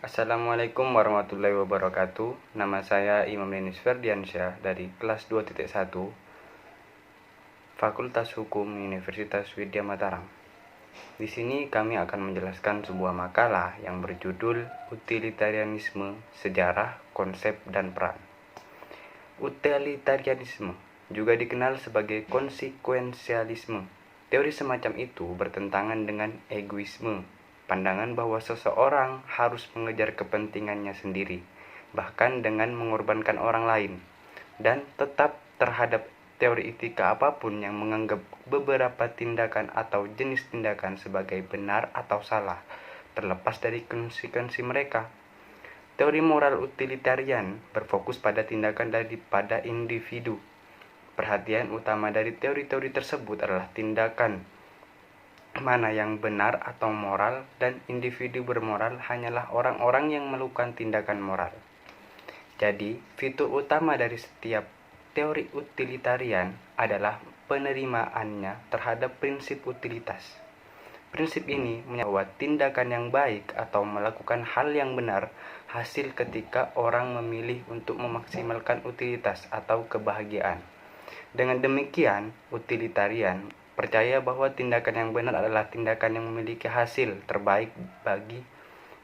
Assalamualaikum warahmatullahi wabarakatuh. Nama saya Imam Denis Ferdiansyah dari kelas 2.1 Fakultas Hukum Universitas Widya Mataram. Di sini kami akan menjelaskan sebuah makalah yang berjudul Utilitarianisme, Sejarah, Konsep, dan Peran. Utilitarianisme juga dikenal sebagai konsekuensialisme. Teori semacam itu bertentangan dengan egoisme, pandangan bahwa seseorang harus mengejar kepentingannya sendiri, bahkan dengan mengorbankan orang lain, dan tetap terhadap teori etika apapun yang menganggap beberapa tindakan atau jenis tindakan sebagai benar atau salah, terlepas dari konsekuensi mereka. Teori moral utilitarian berfokus pada tindakan daripada individu. Perhatian utama dari teori-teori tersebut adalah tindakan mana yang benar atau moral, dan individu bermoral hanyalah orang-orang yang melakukan tindakan moral. Jadi, fitur utama dari setiap teori utilitarian adalah penerimaannya terhadap prinsip utilitas. Prinsip ini menyatakan bahwa tindakan yang baik atau melakukan hal yang benar hasil ketika orang memilih untuk memaksimalkan utilitas atau kebahagiaan. Dengan demikian, utilitarian percaya bahwa tindakan yang benar adalah tindakan yang memiliki hasil terbaik bagi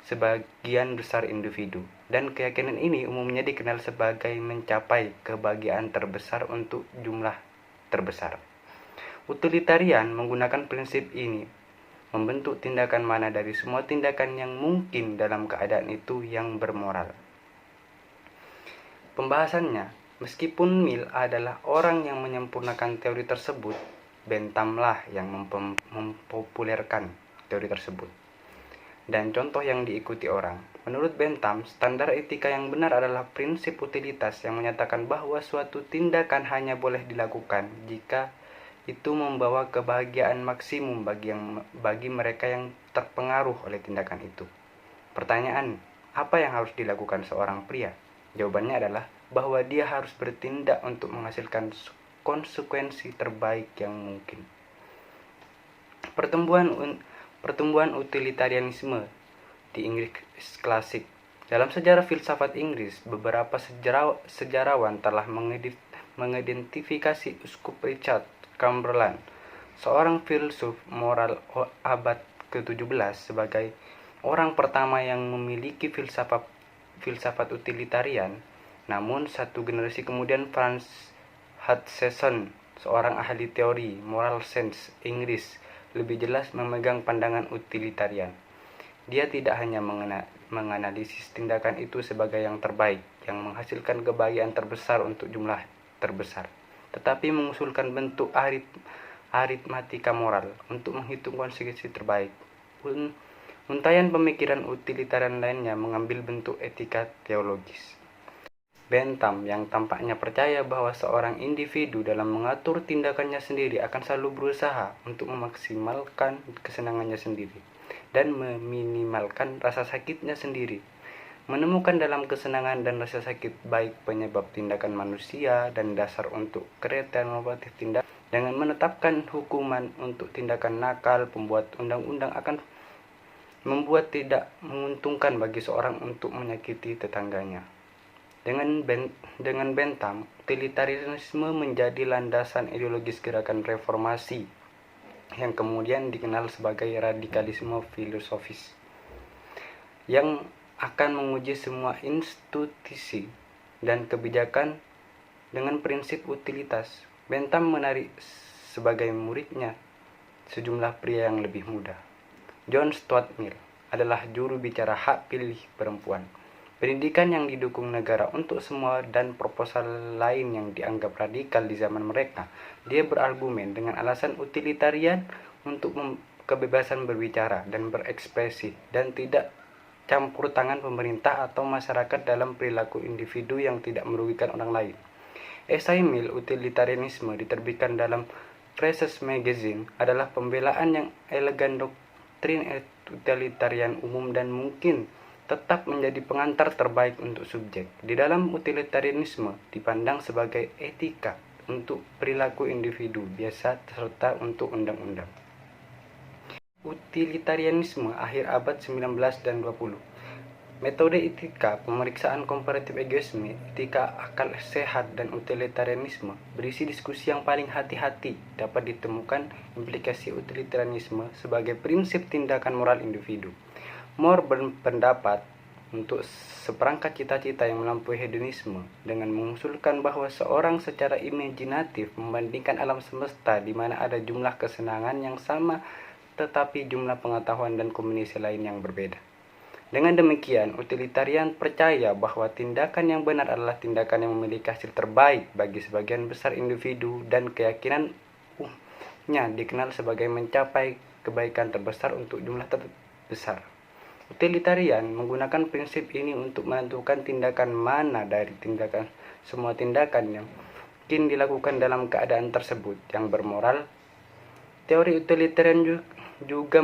sebagian besar individu, dan keyakinan ini umumnya dikenal sebagai mencapai kebahagiaan terbesar untuk jumlah terbesar. Utilitarian menggunakan prinsip ini membentuk tindakan mana dari semua tindakan yang mungkin dalam keadaan itu yang bermoral. Pembahasannya, meskipun Mill adalah orang yang menyempurnakan teori tersebut, Benthamlah yang mempopulerkan teori tersebut dan contoh yang diikuti orang. Menurut Bentham, standar etika yang benar adalah prinsip utilitas yang menyatakan bahwa suatu tindakan hanya boleh dilakukan jika itu membawa kebahagiaan maksimum bagi mereka yang terpengaruh oleh tindakan itu. Pertanyaan, apa yang harus dilakukan seorang pria? Jawabannya adalah bahwa dia harus bertindak untuk menghasilkan konsekuensi terbaik yang mungkin. Pertumbuhan utilitarianisme di Inggris klasik. Dalam sejarah filsafat Inggris, beberapa sejarawan telah mengidentifikasi Uskup Richard Chamberlain, seorang filsuf moral abad ke-17, sebagai orang pertama yang memiliki filsafat utilitarian. Namun, satu generasi kemudian Franz Hutcheson, seorang ahli teori moral sense Inggris, lebih jelas memegang pandangan utilitarian. Dia tidak hanya menganalisis tindakan itu sebagai yang terbaik, yang menghasilkan kebahagiaan terbesar untuk jumlah terbesar, tetapi mengusulkan bentuk aritmatika moral untuk menghitung konsekuensi terbaik. Untaian pemikiran utilitarian lainnya mengambil bentuk etika teologis. Bentham yang tampaknya percaya bahwa seorang individu dalam mengatur tindakannya sendiri akan selalu berusaha untuk memaksimalkan kesenangannya sendiri dan meminimalkan rasa sakitnya sendiri. Menemukan dalam kesenangan dan rasa sakit baik penyebab tindakan manusia dan dasar untuk kreativitas normatif tindakan. Dengan menetapkan hukuman untuk tindakan nakal, pembuat undang-undang akan membuat tidak menguntungkan bagi seorang untuk menyakiti tetangganya. Dengan Bentham, utilitarianisme menjadi landasan ideologis gerakan reformasi yang kemudian dikenal sebagai radikalisme filosofis, yang akan menguji semua institusi dan kebijakan dengan prinsip utilitas. Bentham menarik sebagai muridnya sejumlah pria yang lebih muda. John Stuart Mill adalah juru bicara hak pilih perempuan, pendidikan yang didukung negara untuk semua, dan proposal lain yang dianggap radikal di zaman mereka. Dia berargumen dengan alasan utilitarian untuk kebebasan berbicara dan berekspresi, dan tidak campur tangan pemerintah atau masyarakat dalam perilaku individu yang tidak merugikan orang lain. Esai Mill, Utilitarianisme, diterbitkan dalam Crisis Magazine, adalah pembelaan yang elegan doktrin utilitarian umum dan mungkin tetap menjadi pengantar terbaik untuk subjek. Di dalam utilitarianisme dipandang sebagai etika untuk perilaku individu biasa serta untuk undang-undang. Utilitarianisme akhir abad 19 dan 20. Metode etika pemeriksaan komparatif egoisme, etika akal sehat, dan utilitarianisme berisi diskusi yang paling hati-hati. Dapat ditemukan implikasi utilitarianisme sebagai prinsip tindakan moral individu. Moore berpendapat untuk seperangkat cita-cita yang melampaui hedonisme dengan mengusulkan bahwa seorang secara imajinatif membandingkan alam semesta di mana ada jumlah kesenangan yang sama tetapi jumlah pengetahuan dan kombinasi lain yang berbeda. Dengan demikian, utilitarian percaya bahwa tindakan yang benar adalah tindakan yang memiliki hasil terbaik bagi sebagian besar individu dan keyakinannya dikenal sebagai mencapai kebaikan terbesar untuk jumlah terbesar. Utilitarian menggunakan prinsip ini untuk menentukan tindakan mana dari semua tindakan yang mungkin dilakukan dalam keadaan tersebut yang bermoral. Teori utilitarian juga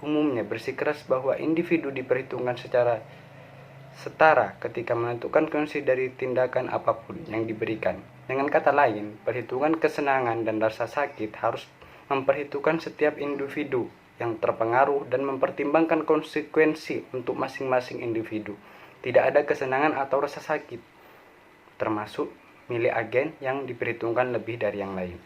umumnya bersikeras bahwa individu diperhitungkan secara setara ketika menentukan konsekuensi dari tindakan apapun yang diberikan. Dengan kata lain, perhitungan kesenangan dan rasa sakit harus memperhitungkan setiap individu yang terpengaruh dan mempertimbangkan konsekuensi untuk masing-masing individu. Tidak ada kesenangan atau rasa sakit, termasuk milik agen yang diperhitungkan lebih dari yang lain.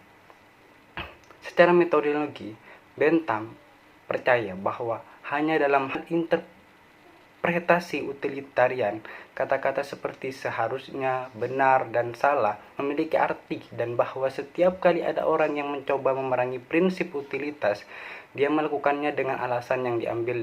Secara metodologi, Bentham percaya bahwa hanya dalam hal interpretasi utilitarian, kata-kata seperti seharusnya, benar, dan salah memiliki arti, dan bahwa setiap kali ada orang yang mencoba memerangi prinsip utilitas, dia melakukannya dengan alasan yang diambil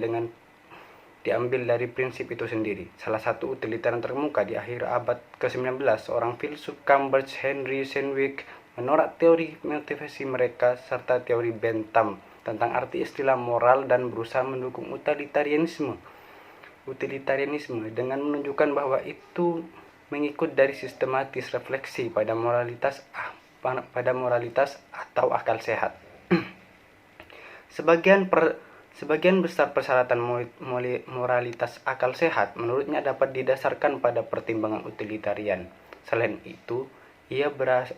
dari prinsip itu sendiri. Salah satu utilitarian terkemuka di akhir abad ke-19, seorang filsuf Cambridge, Henry Sandwich, menolak teori motivasi mereka serta teori Bentham tentang arti istilah moral dan berusaha mendukung utilitarianisme dengan menunjukkan bahwa itu mengikut dari sistematis refleksi pada moralitas atau akal sehat. Sebagian besar persyaratan moralitas akal sehat menurutnya dapat didasarkan pada pertimbangan utilitarian. Selain itu, ia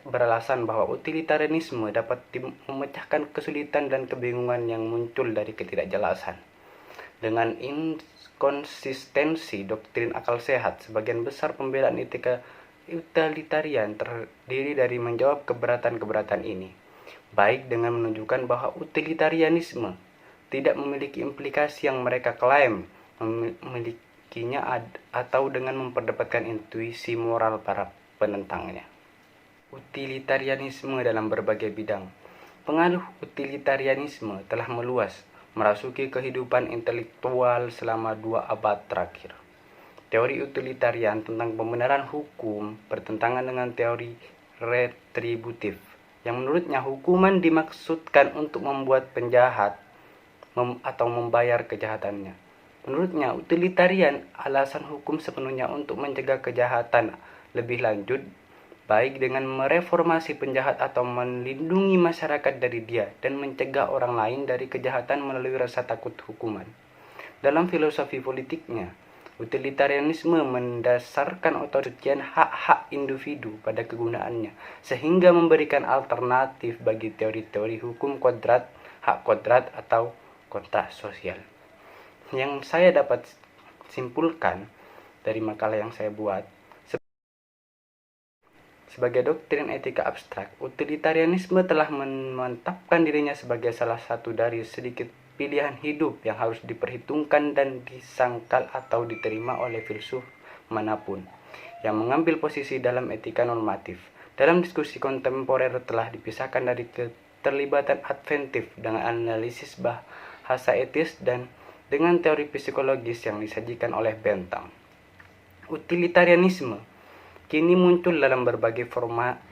beralasan bahwa utilitarianisme dapat memecahkan kesulitan dan kebingungan yang muncul dari ketidakjelasan. Dengan inkonsistensi doktrin akal sehat, sebagian besar pembelaan etika utilitarian terdiri dari menjawab keberatan-keberatan ini, baik dengan menunjukkan bahwa utilitarianisme tidak memiliki implikasi yang mereka klaim memilikinya atau dengan memperdebatkan intuisi moral para penentangnya. Utilitarianisme dalam berbagai bidang. Pengaruh utilitarianisme telah meluas, merasuki kehidupan intelektual selama 2 abad terakhir. Teori utilitarian tentang pembenaran hukum bertentangan dengan teori retributif, yang menurutnya hukuman dimaksudkan untuk membuat penjahat atau membayar kejahatannya. Menurutnya, utilitarian alasan hukum sepenuhnya untuk mencegah kejahatan lebih lanjut, baik dengan mereformasi penjahat atau melindungi masyarakat dari dia dan mencegah orang lain dari kejahatan melalui rasa takut hukuman. Dalam filosofi politiknya, utilitarianisme mendasarkan otoritian hak-hak individu pada kegunaannya, sehingga memberikan alternatif bagi teori-teori hukum kodrat, hak kodrat, atau kontrak sosial. Yang saya dapat simpulkan dari makalah yang saya buat, sebagai doktrin etika abstrak, utilitarianisme telah memantapkan dirinya sebagai salah satu dari sedikit pilihan hidup yang harus diperhitungkan dan disangkal atau diterima oleh filsuf manapun yang mengambil posisi dalam etika normatif. Dalam diskusi kontemporer telah dipisahkan dari keterlibatan adventif dengan analisis bahasa etis dan dengan teori psikologis yang disajikan oleh Bentham. Utilitarianisme kini muncul dalam berbagai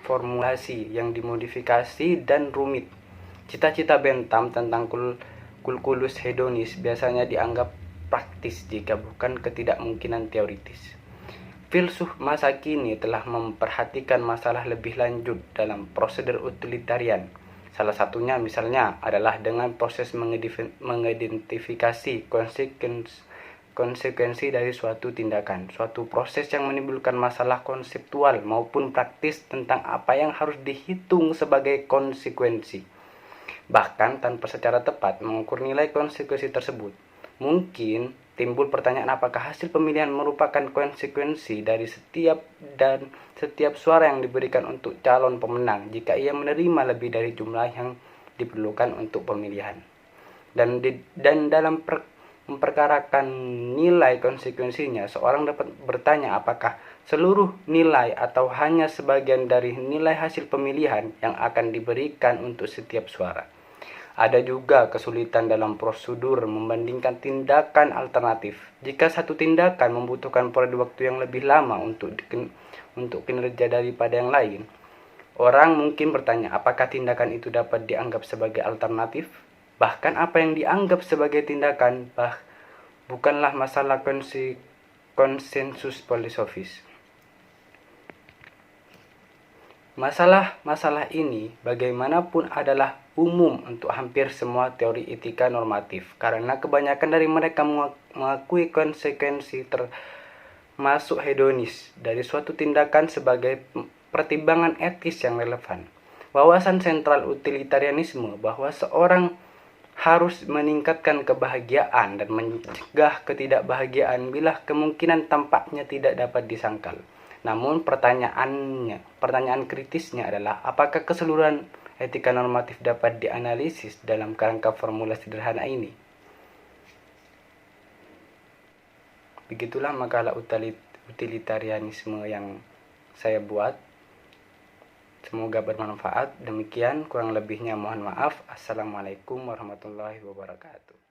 formulasi yang dimodifikasi dan rumit. Cita-cita Bentham tentang kulkulus hedonis biasanya dianggap praktis jika bukan ketidakmungkinan teoritis. Filsuf masa kini telah memperhatikan masalah lebih lanjut dalam prosedur utilitarian. Salah satunya misalnya adalah dengan proses mengidentifikasi konsekuensi dari suatu tindakan, suatu proses yang menimbulkan masalah konseptual maupun praktis tentang apa yang harus dihitung sebagai konsekuensi. Bahkan tanpa secara tepat mengukur nilai konsekuensi tersebut, mungkin timbul pertanyaan apakah hasil pemilihan merupakan konsekuensi dari setiap suara yang diberikan untuk calon pemenang jika ia menerima lebih dari jumlah yang diperlukan untuk pemilihan. Dan dalam memperkarakan nilai konsekuensinya, seorang dapat bertanya apakah seluruh nilai atau hanya sebagian dari nilai hasil pemilihan yang akan diberikan untuk setiap suara. Ada juga kesulitan dalam prosedur membandingkan tindakan alternatif. Jika satu tindakan membutuhkan periode waktu yang lebih lama untuk kinerja daripada yang lain, orang mungkin bertanya apakah tindakan itu dapat dianggap sebagai alternatif. Bahkan apa yang dianggap sebagai tindakan bukanlah masalah konsensus filosofis. Masalah ini bagaimanapun adalah umum untuk hampir semua teori etika normatif, karena kebanyakan dari mereka mengakui konsekuensi termasuk hedonis dari suatu tindakan sebagai pertimbangan etis yang relevan. Wawasan sentral utilitarianisme bahwa seorang harus meningkatkan kebahagiaan dan mencegah ketidakbahagiaan bila kemungkinan tampaknya tidak dapat disangkal. Namun pertanyaan kritisnya adalah apakah keseluruhan etika normatif dapat dianalisis dalam kerangka formula sederhana ini? Begitulah makalah utilitarianisme yang saya buat. Semoga bermanfaat. Demikian, kurang lebihnya mohon maaf. Assalamualaikum warahmatullahi wabarakatuh.